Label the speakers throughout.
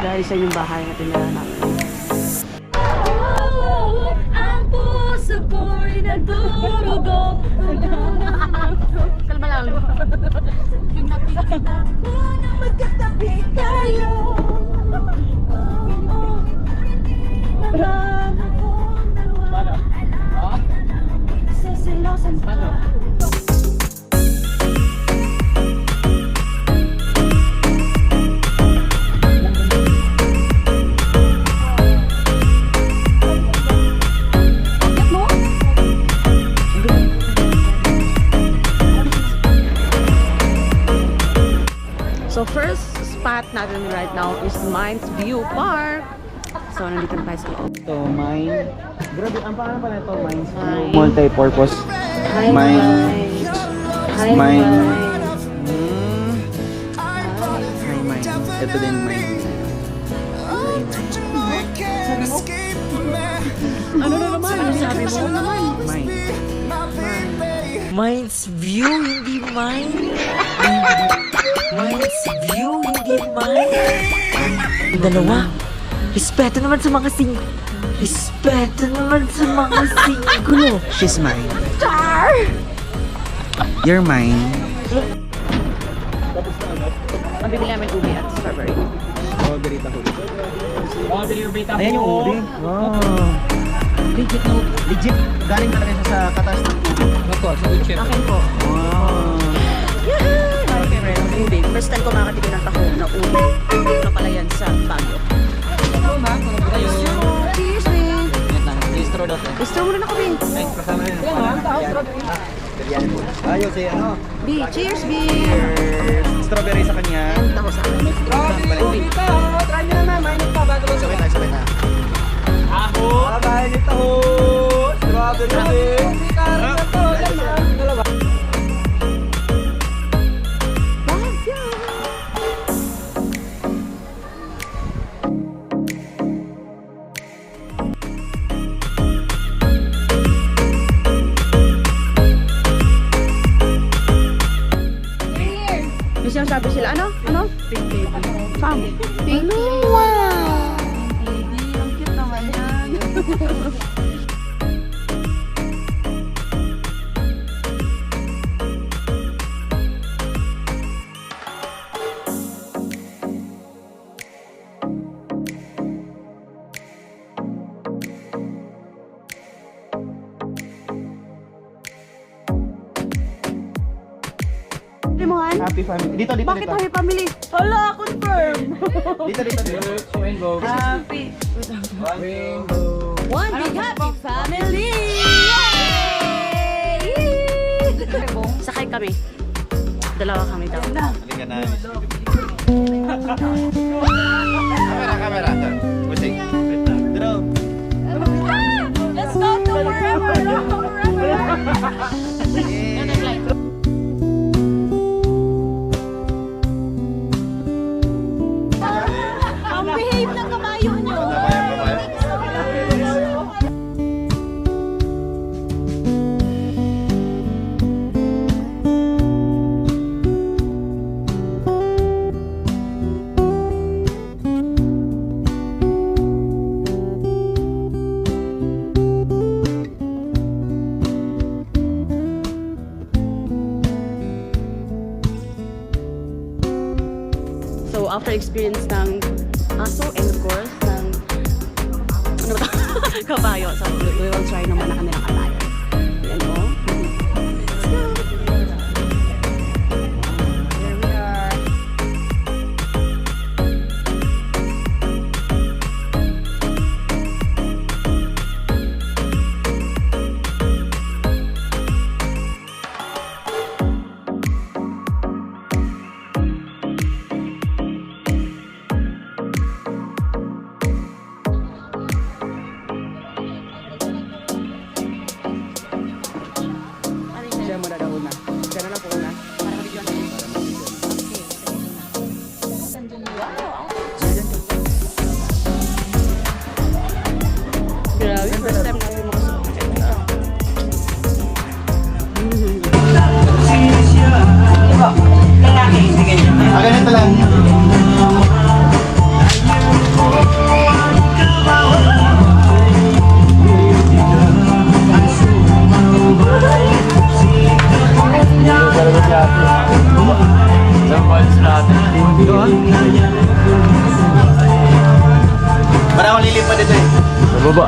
Speaker 1: Dahil sa inyong bahay na tinira natin.
Speaker 2: Ang puso ko'y nagdurugo.
Speaker 1: Kalma lang.
Speaker 2: Yung nakikita ko na magkatabi tayo. Nagmamahal kong dalawa. Sisilosan pa.
Speaker 1: So first spot natin right now is Mines View Park. So nandito na tayo sa loob.
Speaker 3: Ito, mine. Grabe, ang pangalan pala ito, Mines View.
Speaker 1: Mine.
Speaker 3: Multi-purpose.
Speaker 1: Hi,
Speaker 3: Mine.
Speaker 1: Hi,
Speaker 3: Mine.
Speaker 1: Mine.
Speaker 3: Hi, mine. Ito din, mine.
Speaker 1: Ano na naman? Ano sabi mo naman?
Speaker 3: Mine.
Speaker 4: Mines View, hindi mine. Mines View, hindi mine. Yung dalawa, respeto naman sa mga respeto naman sa mga singgulo.
Speaker 3: She's mine. You're mine.
Speaker 1: Mabibili namin ubi at strawberry.
Speaker 3: Oh, ganito ko. Ayan yung uri. Wow.
Speaker 4: Legit na
Speaker 3: Legit. Galing talaga siya sa katas ng tubig.
Speaker 1: Akin po.
Speaker 3: Wow.
Speaker 1: Yay! My favorite ubi. First time ko makakatikin ng taho na ubi. Ano pala yan sa Baguio. Cheers, babe! Istro muna na kami.
Speaker 3: Ayaw si ano?
Speaker 1: B, cheers, B!
Speaker 3: Strawberry sa kanya.
Speaker 1: Ako sa akin. Ubi.
Speaker 3: Sabay na.
Speaker 1: May sinasabi sila, ano? Ano? Pink baby. Pam. Pink baby.
Speaker 2: Wow! Ang cute naman yan.
Speaker 1: Limuhan?
Speaker 3: Happy family. Dito.
Speaker 1: Bakit happy family? Hala, confirm!
Speaker 3: Dito. Rainbow.
Speaker 1: Happy.
Speaker 3: Rainbow.
Speaker 2: One big happy family!
Speaker 1: Sakay kami. Dalawa kami daw.
Speaker 3: Halika na. Camera. Pusing. Draw.
Speaker 2: Let's go to forever! Ang behave ng kabayo nyo!
Speaker 1: So, after experience ng aso and of course, ng ano ba ito? Kabayo. So, we will try naman na kanilang attire. Ayan o. Let's go! Here we are.
Speaker 3: ah.
Speaker 5: Parang akong lilipad dito eh.
Speaker 3: Sa baba.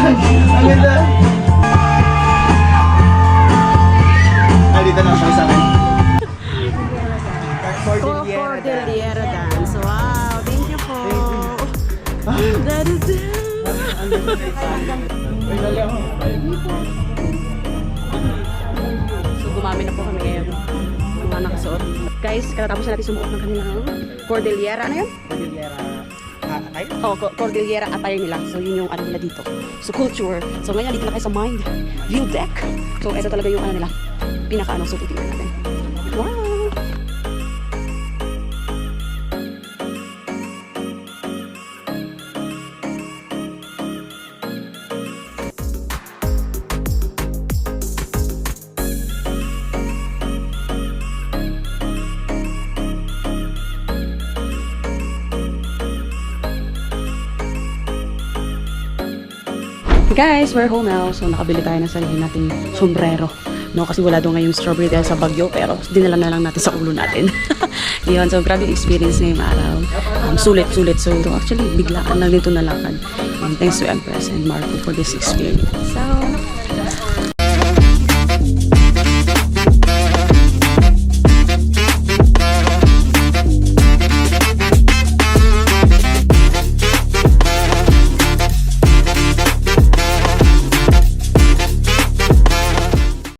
Speaker 5: Ang ganda. Ah, dito lang sa akin.
Speaker 1: Cordillera dance. Wow, thank you po. That is it. So gumamit na po kami ngayon ng mga nakasuot. Guys, katatapos na natin sumuot ng kanilang Cordillera. Ano yun? Cordillera attire nila. So yun yung ano nila dito. So culture. So ngayon dito na kayo sa Mind View Deck. So ito talaga yung ano nila. Pinaka-ano. So titignan natin. Wow! Guys, we're home now. So, nakabili tayo ng sarili nating sombrero. No, kasi wala doon ngayong strawberry dahil sa bagyo. Pero, dinala na lang natin sa ulo natin. Yun. So, grabe experience ngayong araw. Sulit. So, actually, biglaan lang dito nalakad. And thanks to Empress and Marco for this experience. So,